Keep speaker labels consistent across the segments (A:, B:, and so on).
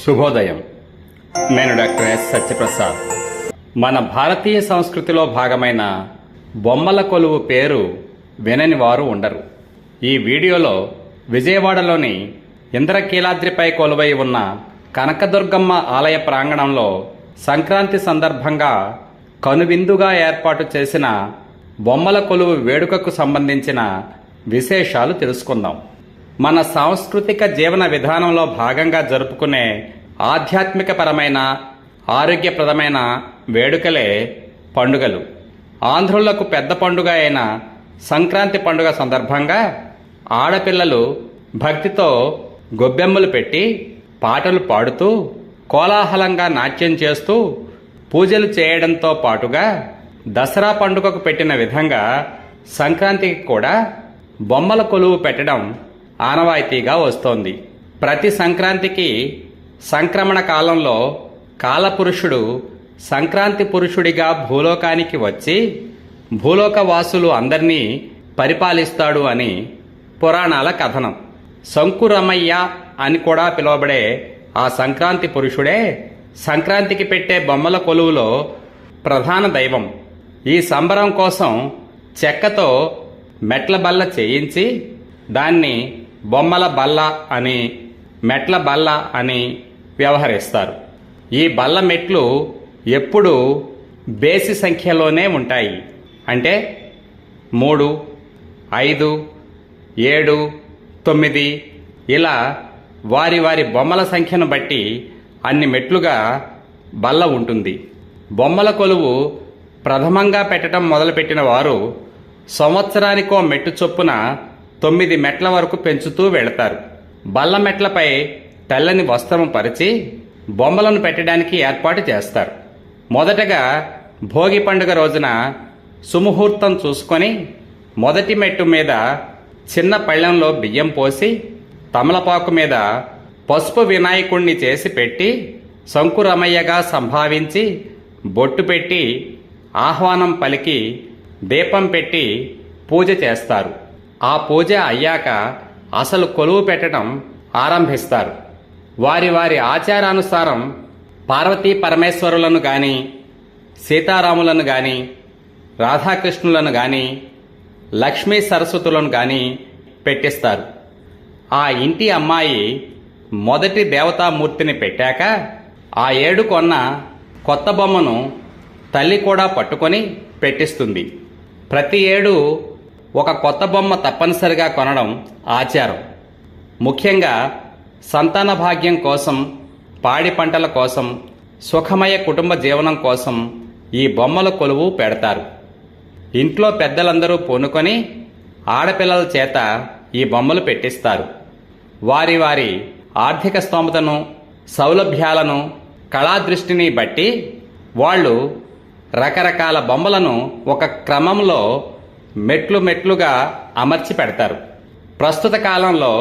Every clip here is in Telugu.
A: శుభోదయం. నేను డాక్టర్ ఎస్ సత్యప్రసాద్. మన భారతీయ సంస్కృతిలో భాగమైన బొమ్మల కొలువు పేరు వినని వారు ఉండరు. ఈ వీడియోలో విజయవాడలోని ఇంద్రకీలాద్రిపై కొలువై ఉన్న కనకదుర్గమ్మ ఆలయ ప్రాంగణంలో సంక్రాంతి సందర్భంగా కనువిందుగా ఏర్పాటు చేసిన బొమ్మల కొలువు వేడుకకు సంబంధించిన విశేషాలు తెలుసుకుందాం. మన సాంస్కృతిక జీవన విధానంలో భాగంగా జరుపుకునే ఆధ్యాత్మికపరమైన ఆరోగ్యప్రదమైన వేడుకలే పండుగలు. ఆంధ్రులకు పెద్ద పండుగ అయిన సంక్రాంతి పండుగ సందర్భంగా ఆడపిల్లలు భక్తితో గొబ్బెమ్మలు పెట్టి పాటలు పాడుతూ కోలాహలంగా నాట్యం చేస్తూ పూజలు చేయడంతో పాటుగా దసరా పండుగకు పెట్టిన విధంగా సంక్రాంతికి కూడా బొమ్మల కొలువు పెట్టడం ఆనవాయితీగా వస్తోంది. ప్రతి సంక్రాంతికి సంక్రమణ కాలంలో కాలపురుషుడు సంక్రాంతి పురుషుడిగా భూలోకానికి వచ్చి భూలోక వాసులు అందరినీ పరిపాలిస్తాడు అని పురాణాల కథనం. శంకురమయ్య అని కూడా పిలువబడే ఆ సంక్రాంతి పురుషుడే సంక్రాంతికి పెట్టే బొమ్మల కొలువులో ప్రధాన దైవం. ఈ సంబరం కోసం చెక్కతో మెట్ల బల్ల చేయించి దాన్ని బొమ్మల బల్ల అని మెట్ల బల్ల అని వ్యవహరిస్తారు. ఈ బల్ల మెట్లు ఎప్పుడూ బేసి సంఖ్యలోనే ఉంటాయి. అంటే 3, 5, 7, 9 ఇలా వారి వారి బొమ్మల సంఖ్యను బట్టి అన్ని మెట్లుగా బల్ల ఉంటుంది. బొమ్మల కొలువు ప్రథమంగా పెట్టడం మొదలుపెట్టిన వారు సంవత్సరానికో మెట్టు చొప్పున 9 మెట్ల వరకు పెంచుతూ వెళతారు. బల్ల మెట్లపై తెల్లని వస్త్రం పరిచి బొమ్మలను పెట్టడానికి ఏర్పాటు చేస్తారు. మొదటగా భోగి పండుగ రోజున సుముహూర్తం చూసుకొని మొదటి మెట్టు మీద చిన్న పళ్ళెంలో బియ్యం పోసి తమలపాకు మీద పసుపు వినాయకుణ్ణి చేసి పెట్టి శంకురమయ్యగా సంభావించి బొట్టు పెట్టి ఆహ్వానం పలికి దీపం పెట్టి పూజ చేస్తారు. ఆ పూజ అయ్యాక అసలు కొలువు పెట్టడం ఆరంభిస్తారు. వారి వారి ఆచారానుసారం పార్వతీ పరమేశ్వరులను గాని సీతారాములను గాని రాధాకృష్ణులను గాని లక్ష్మీ సరస్వతులను గాని పెట్టిస్తారు. ఆ ఇంటి అమ్మాయి మొదటి దేవతామూర్తిని పెట్టాక ఆ ఏడు కొన్న కొత్త బొమ్మను తల్లి కూడా పట్టుకొని పెట్టిస్తుంది. ప్రతి ఏడు ఒక కొత్త బొమ్మ తప్పనిసరిగా కొనడం ఆచారం. ముఖ్యంగా సంతాన భాగ్యం కోసం, పాడి పంటల కోసం, సుఖమయ కుటుంబ జీవనం కోసం ఈ బొమ్మల కొలువు పెడతారు. ఇంట్లో పెద్దలందరూ పూనుకొని ఆడపిల్లల చేత ఈ బొమ్మలు పెట్టిస్తారు. వారి వారి ఆర్థిక స్తోమతను, సౌలభ్యాలను, కళాదృష్టిని బట్టి వాళ్ళు రకరకాల బొమ్మలను ఒక క్రమంలో మెట్లుగా అమర్చి పెడతారు. ప్రస్తుత కాలంలో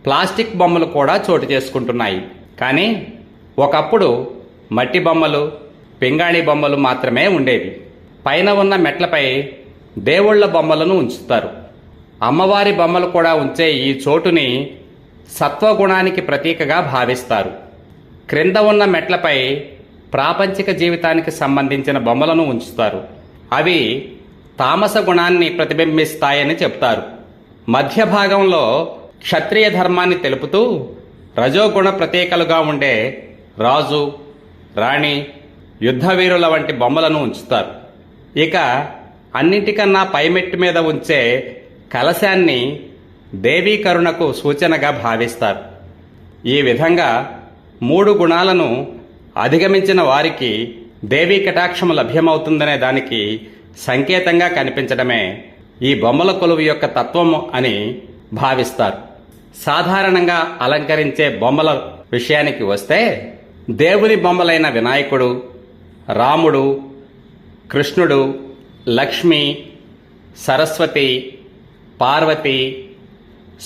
A: ప్లాస్టిక్ బొమ్మలు కూడా చోటు చేసుకుంటున్నాయి. కానీ ఒకప్పుడు మట్టి బొమ్మలు, పింగాణి బొమ్మలు మాత్రమే ఉండేవి. పైన ఉన్న మెట్లపై దేవుళ్ల బొమ్మలను ఉంచుతారు. అమ్మవారి బొమ్మలు కూడా ఉంచే ఈ చోటుని సత్వగుణానికి ప్రతీకగా భావిస్తారు. క్రింద ఉన్న మెట్లపై ప్రాపంచిక జీవితానికి సంబంధించిన బొమ్మలను ఉంచుతారు. అవి తామస గుణాన్ని ప్రతిబింబిస్తాయని చెప్తారు. మధ్య భాగంలో క్షత్రియ ధర్మాన్ని తెలుపుతూ రజోగుణ ప్రతీకలుగా ఉండే రాజు, రాణి, యుద్ధవీరుల వంటి బొమ్మలను ఉంచుతారు. ఇక అన్నింటికన్నా పైమెట్టు మీద ఉంచే కలశాన్ని దేవీ కరుణకు సూచనగా భావిస్తారు. ఈ విధంగా 3 గుణాలను అధిగమించిన వారికి దేవీ కటాక్షము లభ్యమవుతుందనే దానికి సంకేతంగా కనిపించడమే ఈ బొమ్మల కొలువు యొక్క తత్వము అని భావిస్తారు. సాధారణంగా అలంకరించే బొమ్మల విషయానికి వస్తే దేవుని బొమ్మలైన వినాయకుడు, రాముడు, కృష్ణుడు, లక్ష్మి, సరస్వతి, పార్వతి,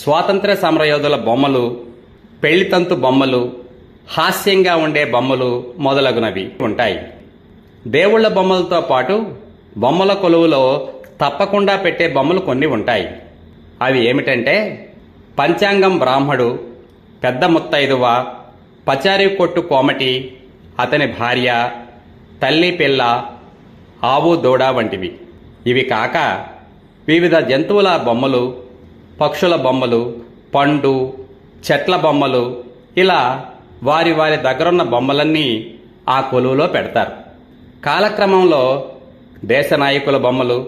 A: స్వాతంత్ర్య సమరయోధుల బొమ్మలు, పెళ్లితంతు బొమ్మలు, హాస్యంగా ఉండే బొమ్మలు మొదలగునవి ఉంటాయి. దేవుళ్ల బొమ్మలతో పాటు బొమ్మల కొలువులో తప్పకుండా పెట్టే బొమ్మలు కొన్ని ఉంటాయి. అవి ఏమిటంటే పంచాంగం బ్రాహ్మడు, పెద్ద ముత్తైదువ, పచారీ కొట్టు కోమటి, అతని భార్య, తల్లి పిల్ల, ఆవు దూడ వంటివి. ఇవి కాక వివిధ జంతువుల బొమ్మలు, పక్షుల బొమ్మలు, పండు, చెట్ల బొమ్మలు, ఇలా వారి వారి దగ్గరున్న బొమ్మలన్నీ ఆ కొలువులో పెడతారు. కాలక్రమంలో దేశ నాయకుల బొమ్మలు,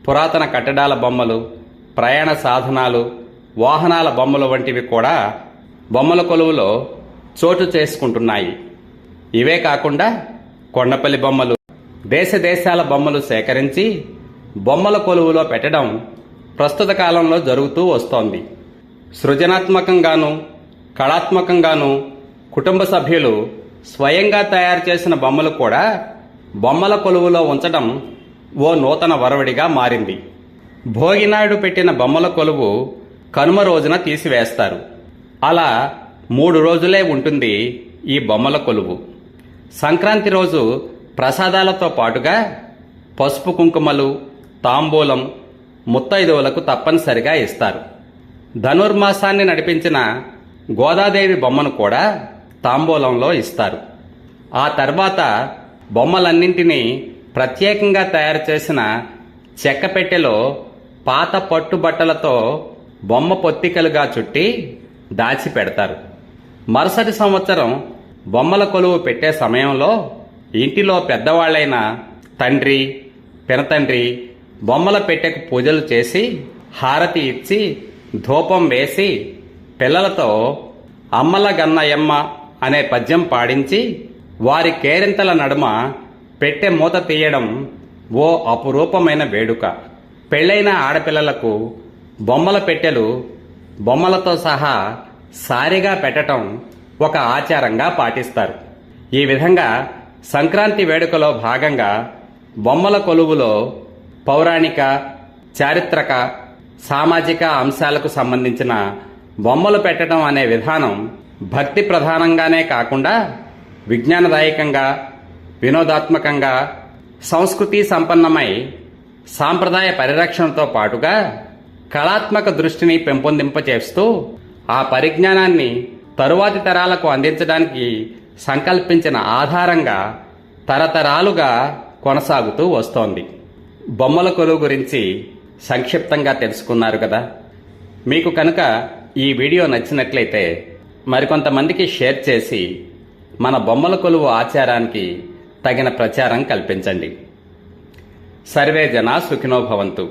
A: పురాతన కట్టడాల బొమ్మలు, ప్రయాణ సాధనాలు, వాహనాల బొమ్మలు వంటివి కూడా బొమ్మల కొలువులో చోటు చేసుకుంటున్నాయి. ఇవే కాకుండా కొండపల్లి బొమ్మలు, దేశ దేశాల బొమ్మలు సేకరించి బొమ్మల కొలువులో పెట్టడం ప్రస్తుత కాలంలో జరుగుతూ వస్తోంది. సృజనాత్మకంగాను కళాత్మకంగాను కుటుంబ సభ్యులు స్వయంగా తయారు చేసిన బొమ్మలు కూడా బొమ్మల కొలువులో ఉంచడం ఓ నూతన వరవడిగా మారింది. భోగినాయుడు పెట్టిన బొమ్మల కొలువు కనుమ రోజున తీసివేస్తారు. అలా 3 రోజులే ఉంటుంది ఈ బొమ్మల కొలువు. సంక్రాంతి రోజు ప్రసాదాలతో పాటుగా పసుపు కుంకుమలు, తాంబూలం ముత్తైదువులకు తప్పనిసరిగా ఇస్తారు. ధనుర్మాసాన్ని నడిపించిన గోదాదేవి బొమ్మను కూడా తాంబూలంలో ఇస్తారు. ఆ తర్వాత బొమ్మలన్నింటినీ ప్రత్యేకంగా తయారు చేసిన చెక్క పెట్టెలో పాత పట్టుబట్టలతో బొమ్మ పొత్తికలుగా చుట్టి దాచిపెడతారు. మరుసటి సంవత్సరం బొమ్మల కొలువు పెట్టే సమయంలో ఇంటిలో పెద్దవాళ్లైన తండ్రి, పినతండ్రి బొమ్మల పెట్టెకు పూజలు చేసి హారతి ఇచ్చి ధూపం వేసి పిల్లలతో అమ్మల గన్నయమ్మ అనే పద్యం పాడించి వారి కేరింతల నడుమ పెట్టె మూత తీయడం ఓ అపురూపమైన వేడుక. పెళ్లైన ఆడపిల్లలకు బొమ్మల పెట్టెలు బొమ్మలతో సహా సారిగా పెట్టడం ఒక ఆచారంగా పాటిస్తారు. ఈ విధంగా సంక్రాంతి వేడుకలో భాగంగా బొమ్మల కొలువులో పౌరాణిక, చారిత్రక, సామాజిక అంశాలకు సంబంధించిన బొమ్మలు పెట్టడం అనే విధానం భక్తి ప్రధానంగానే కాకుండా విజ్ఞానదాయకంగా, వినోదాత్మకంగా, సంస్కృతి సంపన్నమై సాంప్రదాయ పరిరక్షణతో పాటుగా కళాత్మక దృష్టిని పెంపొందింపచేస్తూ ఆ పరిజ్ఞానాన్ని తరువాతి తరాలకు అందించడానికి సంకల్పించిన ఆధారంగా తరతరాలుగా కొనసాగుతూ వస్తోంది. బొమ్మల కొలువు గురించి సంక్షిప్తంగా తెలుసుకున్నారు కదా. మీకు కనుక ఈ వీడియో నచ్చినట్లయితే మరికొంతమందికి షేర్ చేసి మన బొమ్మల కొలువు ఆచారానికి తగిన ప్రచారం కల్పించండి. సర్వే జనా సుఖినో భవంతు.